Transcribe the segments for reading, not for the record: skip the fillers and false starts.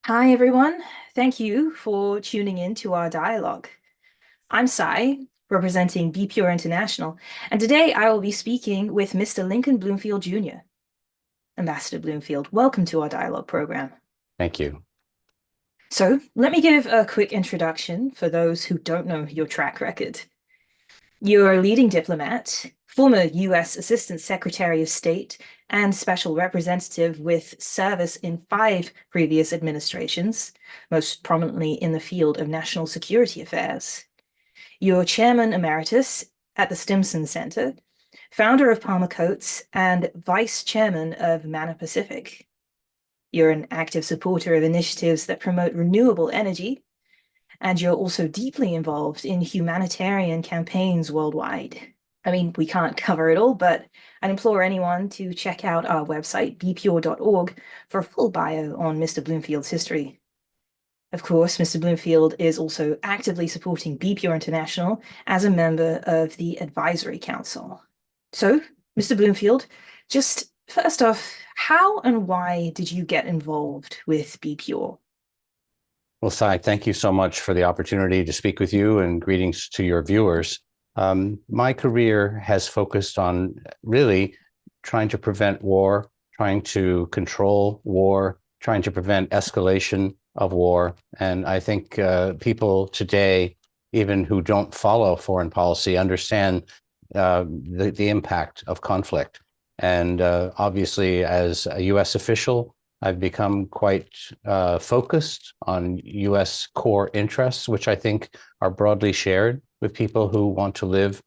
Hi, everyone. Thank you for tuning in to our dialogue. I'm Sai, representing BPUR International, and today I will be speaking with Mr. Lincoln Bloomfield Jr. Ambassador Bloomfield, welcome to our dialogue program. Thank you. So, let me give a quick introduction for those who don't know your track record. You're a leading diplomat, former US Assistant Secretary of State, and Special Representative with service in 5 previous administrations, most prominently in the field of national security affairs. You're Chairman Emeritus at the Stimson Center, founder of Palmer Coats, and Vice Chairman of Mana Pacific. You're an active supporter of initiatives that promote renewable energy, and you're also deeply involved in humanitarian campaigns worldwide. I mean, we can't cover it all, but I'd implore anyone to check out our website, bpur.org, for a full bio on Mr. Bloomfield's history. Of course, Mr. Bloomfield is also actively supporting BPUR International as a member of the Advisory Council. So, Mr. Bloomfield, just first off, how and why did you get involved with BPUR? Well, Sai, thank you so much for the opportunity to speak with you, and greetings to your viewers. My career has focused on really trying to prevent war, trying to control war, trying to prevent escalation of war. And I think people today, even who don't follow foreign policy, understand the impact of conflict. And obviously, as a US official, I've become quite focused on US core interests, which I think are broadly shared with people who want to live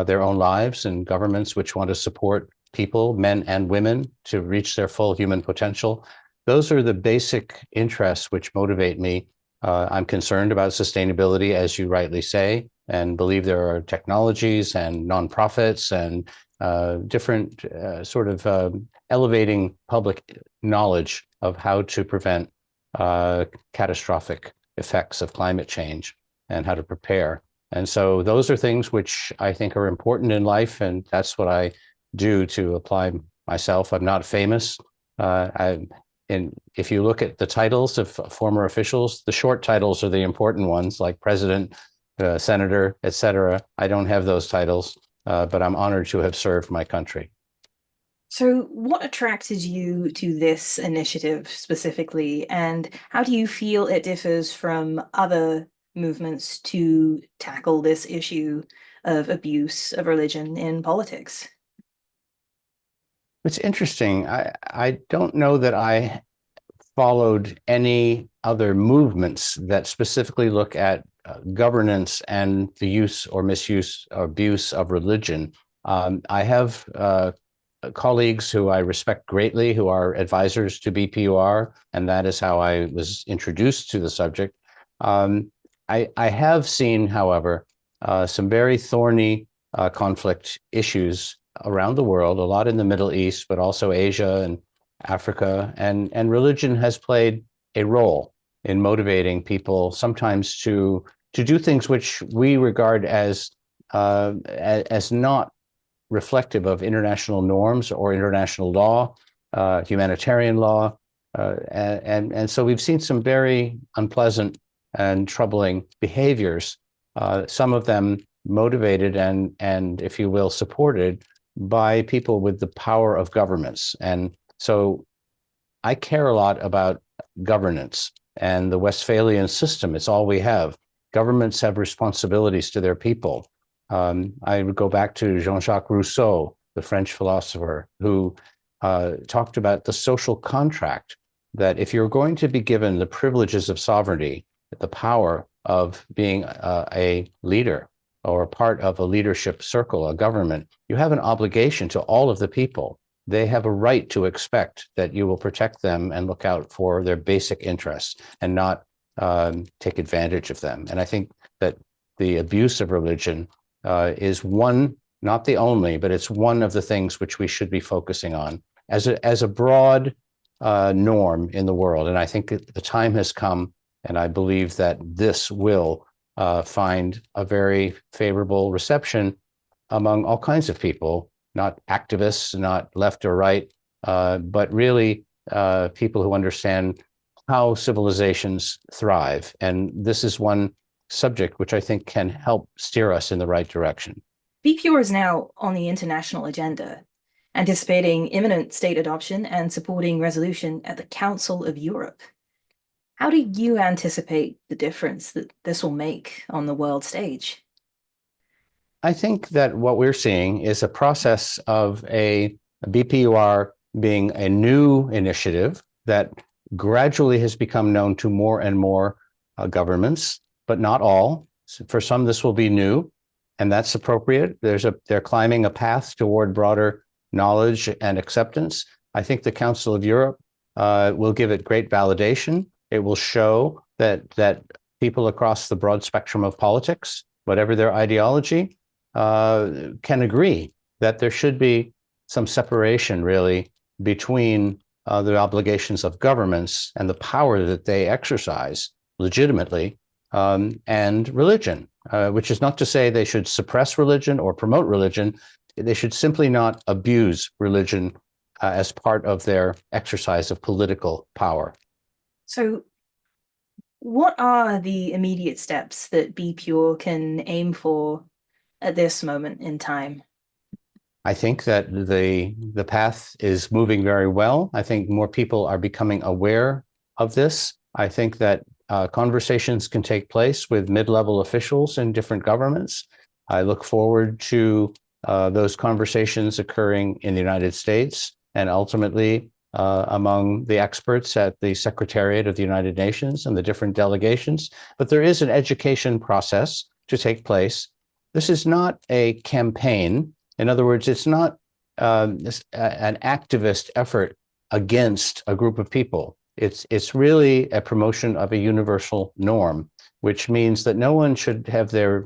their own lives, and governments which want to support people, men and women, to reach their full human potential. Those are the basic interests which motivate me. I'm concerned about sustainability, as you rightly say, and believe there are technologies and nonprofits and different sort of elevating public knowledge of how to prevent catastrophic effects of climate change and how to prepare. And so those are things which I think are important in life, and that's what I do to apply myself. I'm not famous. And if you look at the titles of former officials, the short titles are the important ones, like president, senator, etc. I don't have those titles, but I'm honored to have served my country. So, what attracted you to this initiative specifically, and how do you feel it differs from other movements to tackle this issue of abuse of religion in politics? It's interesting. I don't know that I followed any other movements that specifically look at governance and the use or misuse or abuse of religion. I have colleagues who I respect greatly, who are advisors to BPUR, and that is how I was introduced to the subject. I have seen, however, some very thorny conflict issues around the world, a lot in the Middle East, but also Asia and Africa, and religion has played a role in motivating people sometimes to do things which we regard as not reflective of international norms or international law, humanitarian law, and so we've seen some very unpleasant and troubling behaviors. Some of them motivated and, if you will, supported by people with the power of governments. And so I care a lot about governance and the Westphalian system. It's all we have. Governments have responsibilities to their people. I would go back to Jean-Jacques Rousseau, the French philosopher, who talked about the social contract, that if you're going to be given the privileges of sovereignty, the power of being a leader or a part of a leadership circle, a government, you have an obligation to all of the people. They have a right to expect that you will protect them and look out for their basic interests and not take advantage of them. And I think that the abuse of religion is one, not the only, but it's one of the things which we should be focusing on as a broad norm in the world. And I think the time has come, and I believe that this will find a very favorable reception among all kinds of people, not activists, not left or right, but really people who understand how civilizations thrive. And this is one subject which I think can help steer us in the right direction. BPUR is now on the international agenda, anticipating imminent state adoption and supporting resolution at the Council of Europe. How do you anticipate the difference that this will make on the world stage? I think that what we're seeing is a process of a BPUR being a new initiative that gradually has become known to more and more governments, but not all. For some, this will be new, and that's appropriate. They're climbing a path toward broader knowledge and acceptance. I think the Council of Europe will give it great validation. It will show that people across the broad spectrum of politics, whatever their ideology, can agree that there should be some separation, really, between the obligations of governments and the power that they exercise legitimately, and religion, which is not to say they should suppress religion or promote religion. They should simply not abuse religion as part of their exercise of political power. So, what are the immediate steps that BPUR can aim for at this moment in time? I think that the path is moving very well. I think more people are becoming aware of this. I think that conversations can take place with mid-level officials in different governments. I look forward to those conversations occurring in the United States and ultimately among the experts at the Secretariat of the United Nations and the different delegations. But there is an education process to take place. This is not a campaign. In other words, it's not an activist effort against a group of people. It's really a promotion of a universal norm, which means that no one should have their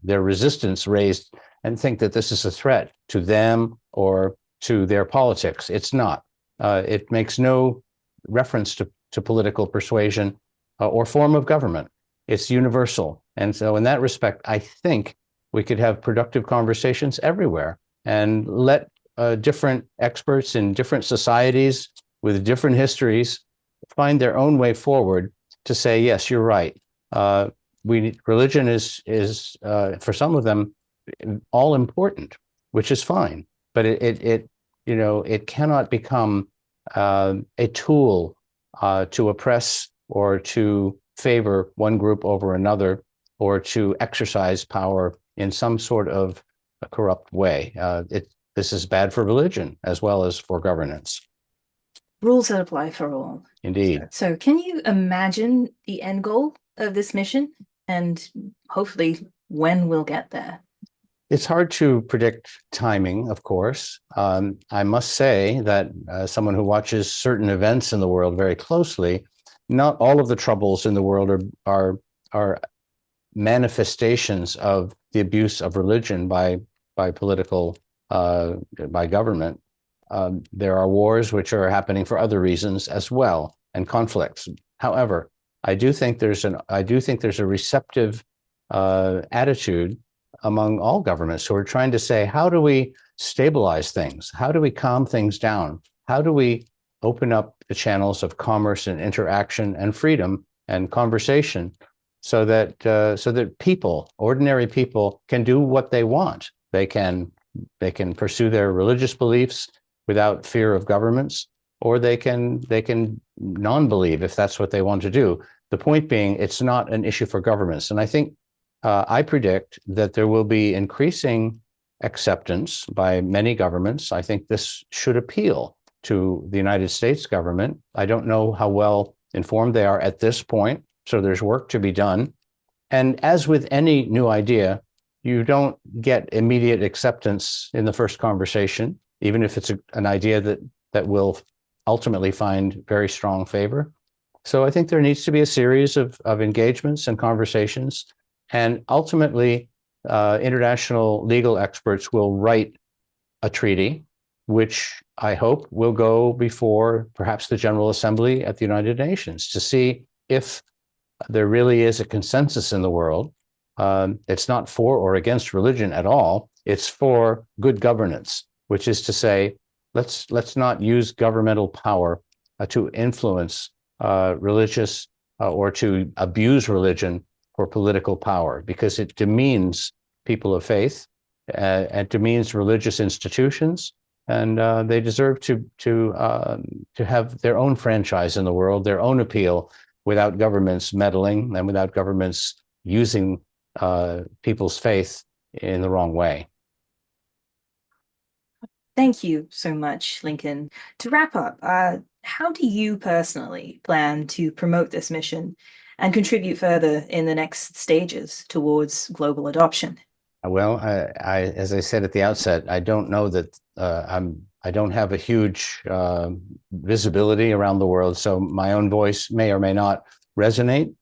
resistance raised and think that this is a threat to them or to their politics. It's not. It makes no reference to political persuasion or form of government. It's universal. And so in that respect, I think we could have productive conversations everywhere and let different experts in different societies with different histories find their own way forward to say, yes, you're right. Religion is for some of them all important, which is fine, but it cannot become a tool to oppress or to favor one group over another or to exercise power in some sort of a corrupt way. This is bad for religion as well as for governance. Rules that apply for all. Indeed. So can you imagine the end goal of this mission and hopefully when we'll get there? It's hard to predict timing, of course. I must say that someone who watches certain events in the world very closely, not all of the troubles in the world are manifestations of the abuse of religion by government. There are wars which are happening for other reasons as well, and conflicts. However, I do think there's a receptive attitude among all governments who are trying to say, how do we stabilize things? How do we calm things down? How do we open up the channels of commerce and interaction and freedom and conversation so that people, ordinary people, can do what they want? They can pursue their religious beliefs without fear of governments, or they can non-believe if that's what they want to do. The point being, it's not an issue for governments. And I think I predict that there will be increasing acceptance by many governments. I think this should appeal to the United States government. I don't know how well informed they are at this point, so there's work to be done. And as with any new idea, you don't get immediate acceptance in the first conversation, even if it's an idea that will ultimately find very strong favor. So I think there needs to be a series of engagements and conversations. And ultimately, international legal experts will write a treaty, which I hope will go before perhaps the General Assembly at the United Nations to see if there really is a consensus in the world. It's not for or against religion at all. It's for good governance, which is to say, let's not use governmental power to influence religious or to abuse religion for political power, because it demeans people of faith, it demeans religious institutions, and they deserve to have their own franchise in the world, their own appeal, without governments meddling and without governments using people's faith in the wrong way. Thank you so much, Lincoln. To wrap up, how do you personally plan to promote this mission and contribute further in the next stages towards global adoption? Well, as I said at the outset, I don't know that I don't have a huge visibility around the world, so my own voice may or may not resonate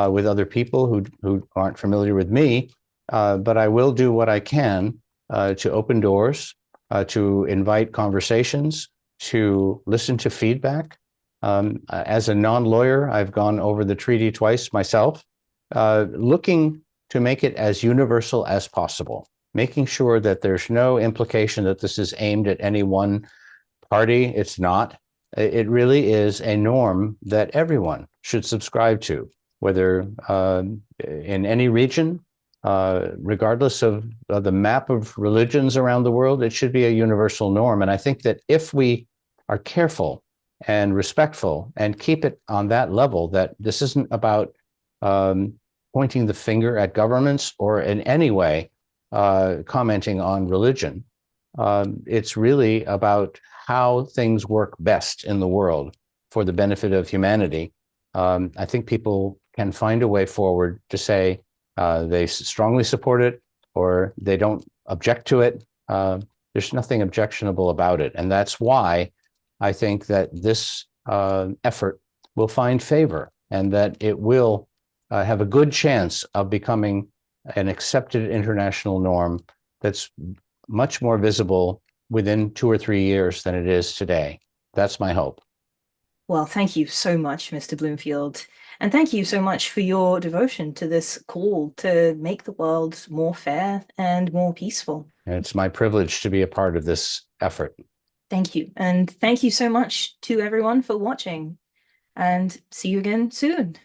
with other people who aren't familiar with me. But I will do what I can to open doors, to invite conversations, to listen to feedback. As a non-lawyer, I've gone over the treaty twice myself, looking to make it as universal as possible, making sure that there's no implication that this is aimed at any one party. It's not. It really is a norm that everyone should subscribe to, whether in any region, regardless of the map of religions around the world. It should be a universal norm. And I think that if we are careful and respectful and keep it on that level, that this isn't about pointing the finger at governments or in any way commenting on religion. It's really about how things work best in the world for the benefit of humanity. I think people can find a way forward to say they strongly support it or they don't object to it. There's nothing objectionable about it. And that's why I think that this effort will find favor and that it will have a good chance of becoming an accepted international norm that's much more visible within 2 or 3 years than it is today. That's my hope. Well, thank you so much, Mr. Bloomfield. And thank you so much for your devotion to this call to make the world more fair and more peaceful. And it's my privilege to be a part of this effort. Thank you. And thank you so much to everyone for watching. And see you again soon.